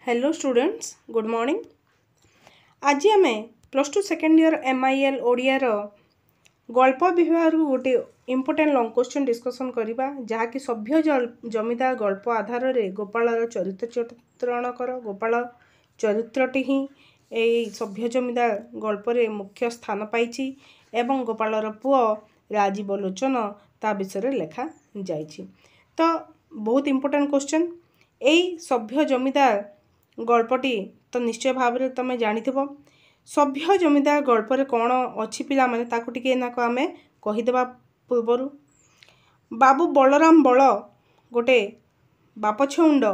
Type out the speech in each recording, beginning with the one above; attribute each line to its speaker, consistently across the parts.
Speaker 1: Hello students good morning. आज आम +2 second year MIL Odiyar गल्प विभाग गोटे इम्पोर्टेंट लॉन्ग क्वेश्चन डिस्कसन करवा जहाँकि सभ्य जमीदार गल्प आधार रे गोपाल चरित्र चित्रण कर। गोपाल चरित्रटी ही यही सभ्य जमीदार गल्प रे मुख्य स्थान पाई एवं गोपालर पुओ राजीव लोचन ता विषय लेखा जाइछि। तो बहुत इम्पोर्टेंट क्वेश्चन यही सभ्य जमीदार गल्पटी तो निश्चय भाव में तुम जानिथिबो। सभ्य जमीदार गल्प रे कौन अच्छी पिला माने ताकू टिके नाको आमे कहिदेबा पूर्वरु। बाबू बलराम बल गोटे बाप छउंड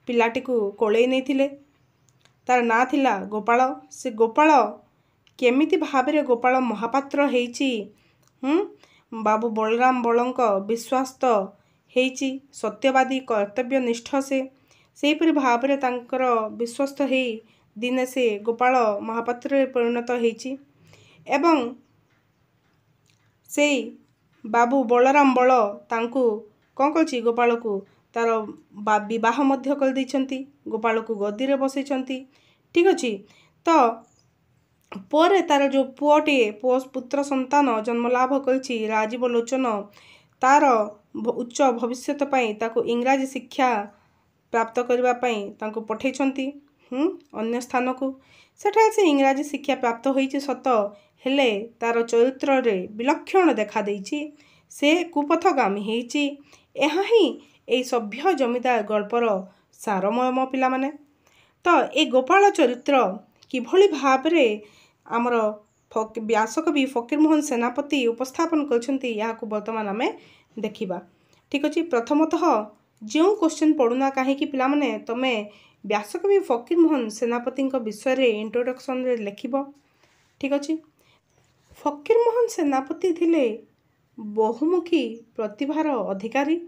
Speaker 1: पिलाटी को कोलई नहीं तार ना थिला गोपाल। से गोपाल केमिति भाव रे गोपाल महापात्र हेइची बाबू बलराम बलंक विश्वास्त हेइची सत्यवादी कर्तव्यनिष्ठ से परि भाव रे तांकर विश्वस्त हेई दिने से गोपाल महापात्र परिणत हेइची एवं से बाबू बलराम बल तांकु कौन करछि गोपाल को तार विवाह मध्य कर दैछंती। गोपाल को गद्दी रे बसैछंती। ठीक अछि। तो पर तार जो पुओटे पुत्र संतान जन्म लाभ करछि राजीव लोचन तार उच्च भविष्य पाई ताको इंग्राजी शिक्षा प्राप्त करबा पाई ताको पठेछंती अन्य स्थान को। सेठा से इंग्राजी शिक्षा प्राप्त होईछि सत हेले तार चरित्र रे विलक्षण देखा देइछि से कुपथगामी हेइछि। एहा ही ए सभ्य जमीदार गल्पर सारमर्म पिला माने। तो ए गोपाल चरित्र किभली भाव रे आमर व्यासकवि फकीरमोहन सेनापति उपस्थापन करछंती याकू वर्तमान आमे देखिबा। ठीक अछि। प्रथमतः जो क्वेश्चन पढ़ुना कहीं पिला माने तमे व्यासकवि फकीरमोहन सेनापति विषय रे इंट्रोडक्शन रे लिखिबो। ठीक अछि। फकीरमोहन सेनापति थिले बहुमुखी प्रतिभार अधिकारी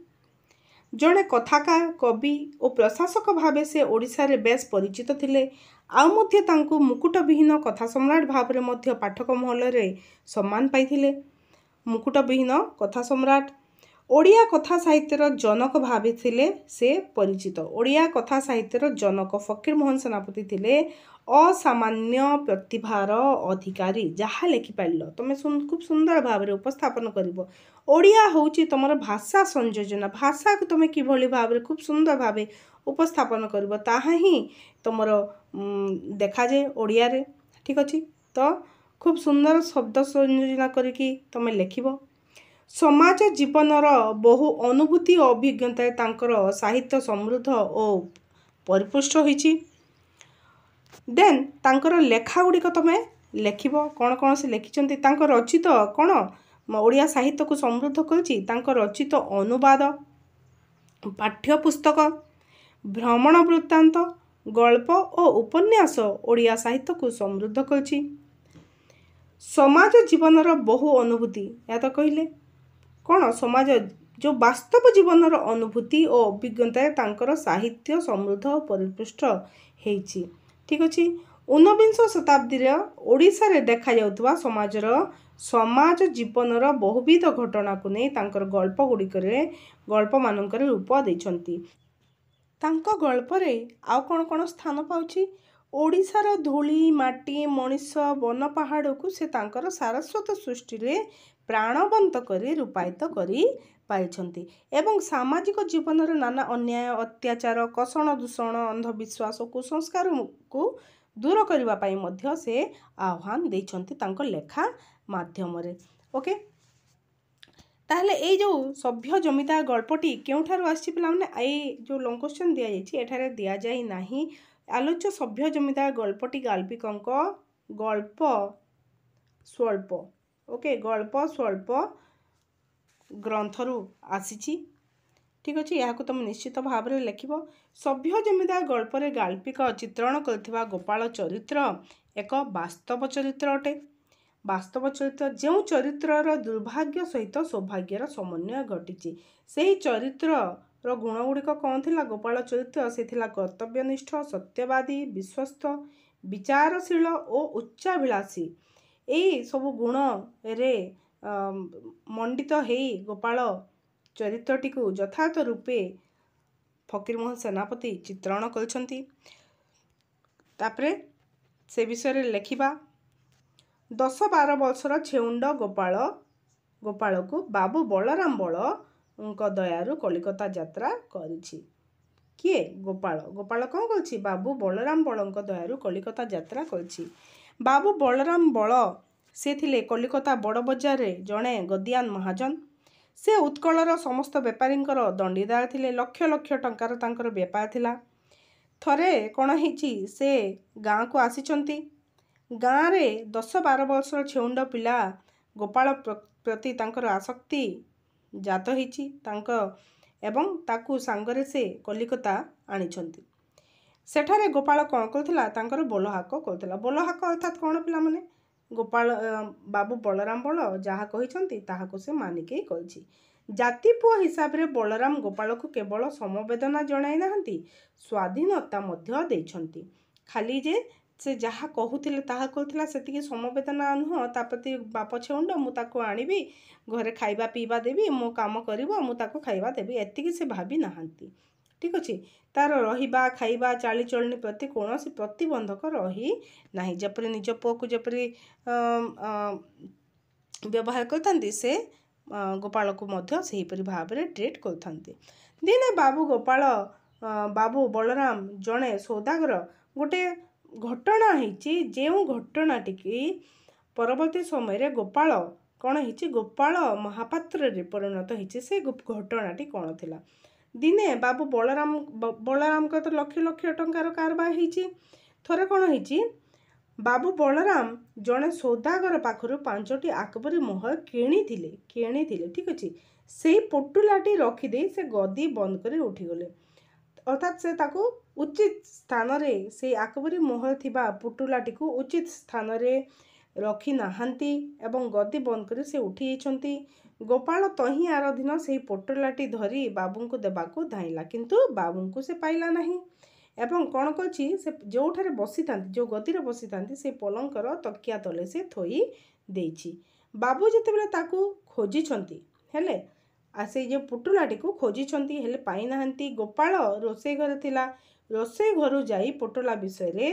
Speaker 1: जड़े कथाकार कवि और प्रशासक भावे से ओडिशा रे बेस परिचित थिले। आउ मध्य तांको मुकुट विहीन कथा सम्राट भाव रे मध्य पाठक महल रे सम्मान पाइथिले। मुकुट विहीन कथा सम्राट ओडिया कथा साहित्यर जनक भावे थिले से परिचित। ओडिया कथा साहित्यर जनक फकीरमोहन सेनापति थिले असामान्य प्रतिभार अधिकारी जहाँ लेखि पाइल तमे खूब सुंदर भाव रे उपस्थापन करिवो। ओडिया होउची तमर भाषा संयोजन भाषा को तमे किभली भाव रे खूब सुंदर भावे उपस्थापन करिवो ताहा ही तमर देखा जाए ओडिया रे। ठीक अछि। तो खूब सुंदर शब्द संयोजन करिकी तमे लेखिवो। समाज जीवनर बहु अनुभूति और अभिज्ञता तांकर साहित्य समृद्ध और परिपुष्ट होइछि। देन तांकर लेखा गुड़िक तमे लेखिबो कौन कौन से लिखिछंती तांकर रचित कौन ओडिया साहित्य को समृद्ध करछि तांकर रचित अनुवाद पाठ्यपुस्तक भ्रमण वृत्तांत गल्प और उपन्यास ओडिया साहित्य को समृद्ध करछि। समाज जीवनर बहु अनुभूति या तो कहले कौन समाज जो वास्तव जीवनर अनुभूति और अभिज्ञता तांकर साहित्य समृद्ध और परिपुष्ट हेइछि। ठीक अछि। 19 शताब्दी रे ओडिशा रे देखा जाउतबा समाज जीवनर बहुविध घटना को नहीं तांकर गल्प गुड़िक गल्प मानकर रूप दैछंती। तांको गल्प रे आउ कौन कौन स्थान पाउछि ओडिशार धूली माटी मनीष वन पहाड़ को से तांकर सारस्वत सृष्टि रे प्राणवंत करी रूपायित करी पाइछंती एवं सामाजिक जीवन रे नाना अन्याय अत्याचार कषण दूषण अंधविश्वास कुसंस्कार को दूर करबा पाई मध्य से आह्वान दैछंती तांको लेखा माध्यम रे। ओके। ताहले ए जो सभ्य जमीदार गल्पटी केउठारु आछि पिला माने ए जो लॉन्ग क्वेश्चन दिया जाइछि एठारे दिया जाई नाही। आलोच्य सभ्य जमीदार गल्पटी गाल्पिकंक गल्प स्वल्प ओके गल्प स्वल्प ग्रंथरु आसीछि। ठीक अछि। याकू तुम निश्चित भाव रे लेखिबो। सभ्य जमीदार गल्प रे गाल्पिक चित्रण करथिबा गोपाल चरित्र एक वास्तव चरित्र अटे। वास्तव चरित्र जो चरित्रर दुर्भाग्य सहित सौभाग्यर समन्वय घटिछि सेही चरित्र रो गुण गुड़िक कौन थिला गोपाल चरित्र से थिला कर्तव्यनिष्ठ सत्यवादी विश्वस्त विचारशील और उच्चाभिलाषी। एई सब गुण रे मंडित हेई गोपाल चरित्रटी को यथार्थ रूपे फकीरमोहन सेनापति चित्रण करछंती। तापरे से विषय लिखा 10-12 वर्षर छेउंड गोपाल को बाबू बलराम बल दयारु कलिकता यात्रा करिछि। किए गोपाल कौन कर बाबू बलराम बल दयारु कलिकता यात्रा करिछि। बाबू बलराम बल से थिले कलिकता बड़ बजार रे जड़े गदियान महाजन। से उत्कलर समस्त बेपारी दंडीदार थिले। लक्ष लक्ष टंकार तांकर बेपार थिला। थरे कौन होइछि से गाँ को आसीचंती। गाँ रे 10-12 वर्षर छेउंड पिला गोपाल प्रति तांकर आसक्ति जात होइछि एवं ताकू सांगरे से कलिकता आनिछंती। सेठारे गोपाल कौन करथिला तांकर बोलहाक करथिला। बोलहाक अर्थात कौन पिला माने गोपाल बाबू बलराम बल जहाँ कहिछंती ताहाको से मानिके कहिछि। जाति पुआ हिसाब रे बलराम गोपाल को केवल समवेदना जणाई नाहंती, स्वाधीनता मध्य देइछंती। खाली जे से जहाँ कहूथिले ताहा कहूथिला सेतिके समवेदना नुह, ता प्रति बाप छेउंड मु ताको आनिबी, घरे खाइबा पीबा देबी, मो काम करिवो, मु ताको खाइबा देबी, एतिके से भाबी नाहंती। ठीक अच्छे। तार रहिबा खाइबा चाली चलनी प्रति कौन प्रतिबंधक रही नाही। जपरी निज पुओ को जपरी व्यवहार करथांती से गोपाल को मध्य सेहीपरि भाव में ट्रीट करथांती। दिने बाबू बलराम जड़े सौदागर गोटे घटना होइछि। जो घटनाटी की परवर्ती समय रे गोपाल कौन होइछि गोपाल महापात्र रे परिणत होइछि। से घटनाटी कौन थिला। दिने बाबू बलराम का तो लक्ष लक्ष टंकार कारबार होइछि। थरे कौन होइछि बाबू बलराम जड़े सौदागर पाखरु 5टी आकबरी मोहर किणिथिले। ठीक अच्छे। से पटुलाटी रखिदे से गदी बंद कर उठीगले। अर्थात से ताको उचित स्थान रे से आकबरी मोहर थिबा पुटुलाटी को उचित स्थान रे रखी नाहांती एवं गदी बंद कर से उठी जाइछंती। गोपाल तही आर दिन से पोटलाटी धरी बाबू को देबाको धाइला, किंतु बाबू को से पाइला नहीं। एवं कौन करछि से जो ठारे बसी थांती, जो गदी रे बसी थांती से पलंकर तकिया तले से थोई देइछि। बाबू जेतेबेले ताकू खोजिछंती हेले से जो पुटुलाटी को खोजिछंती हेले पाई नाहंती। गोपाल रोषेई घर थिला। रोषेई घरु जाई पोटला विषय रे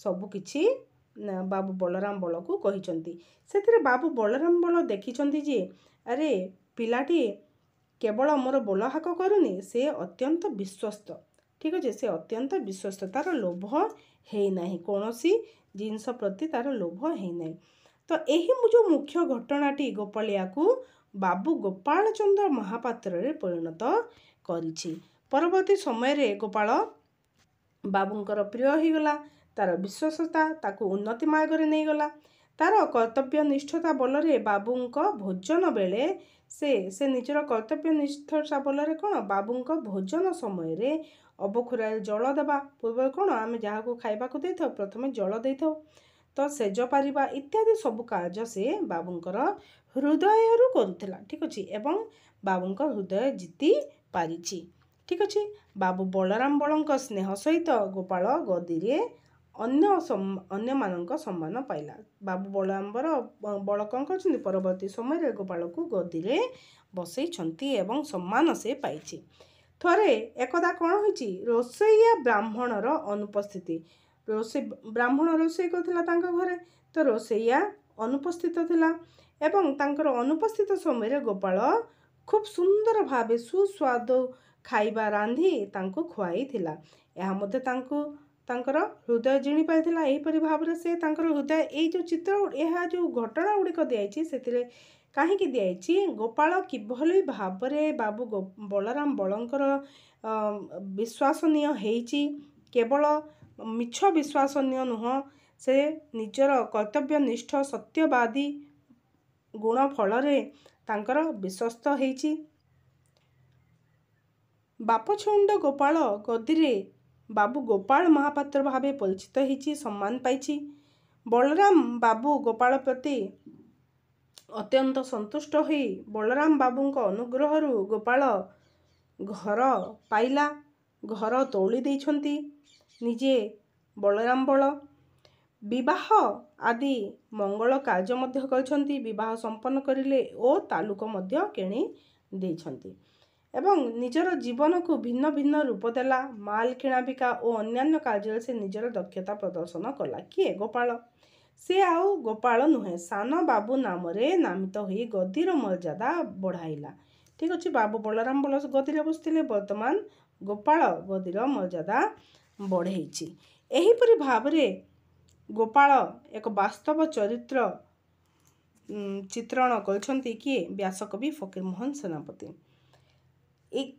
Speaker 1: सब किछि बाबू बलराम बल को कहिछंती। सेथिरे बाबू बलराम बल देखिछंती जे अरे पिलाटी केवल मोर बोलहाक करूनी, से अत्यंत विश्वस्त। ठीक अच्छे। से अत्यंत विश्वस्त, तार लोभ है नहीं, कौनसी जिनस प्रति तार लोभ है नहीं। तो यही जो मुख्य घटनाटी गोपालिया को बाबू गोपाल चंद्र महापात्र रे परिणत करिछि। परवर्ती समय रे गोपाल बाबूंकर प्रिय होगला। तार विश्वसता ताकू उन्नति मार्ग रे नहीं गला। तार कर्तव्य निष्ठता बल रे बाबूंक भोजन बेले से निजर कर्तव्य निष्ठता बल रे कौन बाबूंक भोजन समय रे अबखुरा जल देवा पूर्व कौन आम जहाँ को खाइबा को देथाउ प्रथमे जल देथाउ, तो सेज पारिबा इत्यादि सब कार्य से बाबूंकर हृदय रु करुथिला। ठीक अच्छे। एवं बाबूंकर हृदय जीति पारिछि। ठीक अच्छे। बाबू बलराम बलंक स्नेह सहित गोपाल गदी रे अन्य मानक सम्मान पाइला। बाबू बलराम बल कौन कर परवर्ती समय रे गोपाल को गदी रे बसैछंती एवं सम्मान से पाइछि। थरे एकदा कौन होइछि रोषैया ब्राह्मणर अनुपस्थिति। ब्राह्मण रोषेई करथिला तांका घरे, तो रोषैया अनुपस्थित थिला एवं तांकर अनुपस्थित समय रे गोपाल खूब सुंदर भावे सुस्वाद खाइबा रांधी तांको खुआई थिला। यह मध्य तांकर हृदय जिणी पाइथिला। एहीपरि भाव से तांकर हृदय ए जो चित्र यह जो घटना गुड़िक दिखाई से कहीं दिखाई गोपाल किभली भाव में बाबू बलराम बलंकर विश्वसनीय होइछि। केवल मिछ विश्वसनीय नुह, से निजर कर्तव्यनिष्ठ सत्यवादी गुण फल तांकर विश्वस्त होइछि। बापछुंड गोपाल गदी रे बाबू गोपाल महापात्र भावे परिचित होइछि, सम्मान पाइछि। बलराम बाबू गोपाल प्रति अत्यंत संतुष्ट होई बलराम बाबूंक अनुग्रह गोपाल घर पाइला। घर तोली देइछंती निजे बलराम बल। विवाह आदि मंगल कार्य मध्य करछंती। विवाह संपन्न करिले ओ तालुक मध्य केणी देइछंती। ଏବଂ ନିଜର ଜୀବନକୁ ଭିନ୍ନ ଭିନ୍ନ ରୂପ ଦେଲା। ମାଲ କିଣାବିକା ଓ ଅନ୍ୟାନ୍ୟ କାର୍ଯ୍ୟରେ ସେ ନିଜର ଦକ୍ଷତା ପ୍ରଦର୍ଶନ କଲା। କିଏ? ଗୋପାଳ। ସେ ଆଉ ଗୋପାଳ ନୁହେଁ, ସାନ ବାବୁ ନାମରେ ନାମିତ ହୋଇ ଗଦିର ମର୍ଯ୍ୟାଦା ବଢ଼ାଇଲା। ଠିକ୍ ଅଛି, ବାବୁ ବଳରାମ ଗଦିରେ ବସିଥିଲେ, ବର୍ତ୍ତମାନ ଗୋପାଳ ଗଦିର ମର୍ଯ୍ୟାଦା ବଢ଼େଇଛି। ଏହିପରି ଭାବରେ ଗୋପାଳ ଏକ ବାସ୍ତବ ଚରିତ୍ର ଚିତ୍ରଣ କରିଛନ୍ତି କିଏ? ବ୍ୟାସକବି ଫକୀରମୋହନ ସେନାପତି।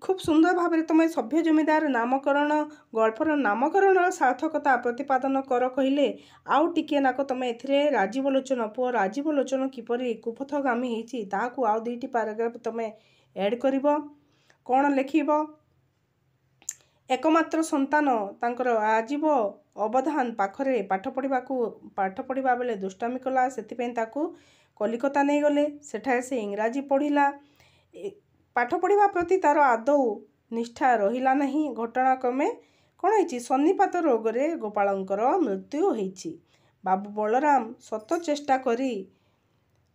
Speaker 1: খুব সুন্দর ভাবে তুমি সভ্য জমিদার নামকরণ গল্পর নামকরণর সার্থকতা প্রতিপাদন কর কহিলে আউ টিকিয়ে নাক তুমি এথিরে রাজীব লোচন পুଅ রাজীব লোচন কিপরি কুপথগামী ହେଇଛି ତାହାକୁ ଆଉ ଦୁଇଟି ପାରାଗ୍ରାଫ ତମେ ଏଡ୍ କରିବ। କ'ଣ ଲେଖିବ? एकमात्र सन्तान तांकर आजीव अवधान पाखरे पाठ पढ़ा बेले दुष्टामी कला, से कलिकता नहीं गले। सेठारे से इंग्राजी पढ़िला। पाठ पढ़ा प्रति तार आदौ निष्ठा रहिला नहीं। घटनाक्रमे कौन है? सन्निपात रोगरे गोपालंकर मृत्यु होईछि। बाबू बलराम सत चेष्टा करी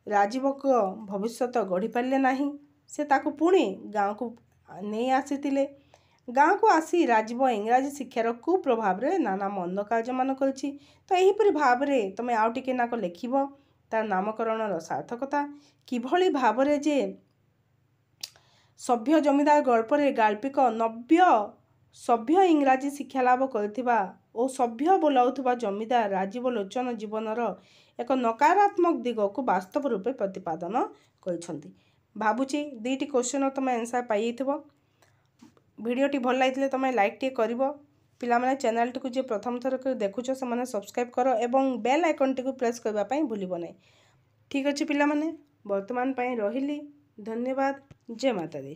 Speaker 1: राजीव को भविष्यत गढ़ी पारे नहीं। से ताकू पुणी गाँव को नहीं आसीतिले। गाँव को आसी राजीव इंग्राजी शिक्षार कुप्रभाव नाना मंद कार्यमान करिछि। तो यहीपरि भाव में तुम आउ टिके नाक लिखिब तार नामकरण सार्थकता किभली भाव जे सभ्य जमीदार गल्परे गाल्पिक नव्य सभ्य इंग्राजी शिक्षा लाभ करथिबा ओ सभ्य बोलाउथुबा जमीदार राजीव लोचन जीवनर एक नकारात्मक दिग को वास्तव रूपे प्रतिपादन करिसंती। भाबुची दुईटी क्वेश्चन तुम आंसर पाई भिडियोटी भल लगी तुम लाइक टे कर पिलामाने चैनल टी जे प्रथम थर देखुच से सब्सक्राइब कर एवं बेल आइकन टी प्रेस करने भूल ना। ठीक अच्छे पिलामाने वर्तमान रही। धन्यवाद। जय माता दी।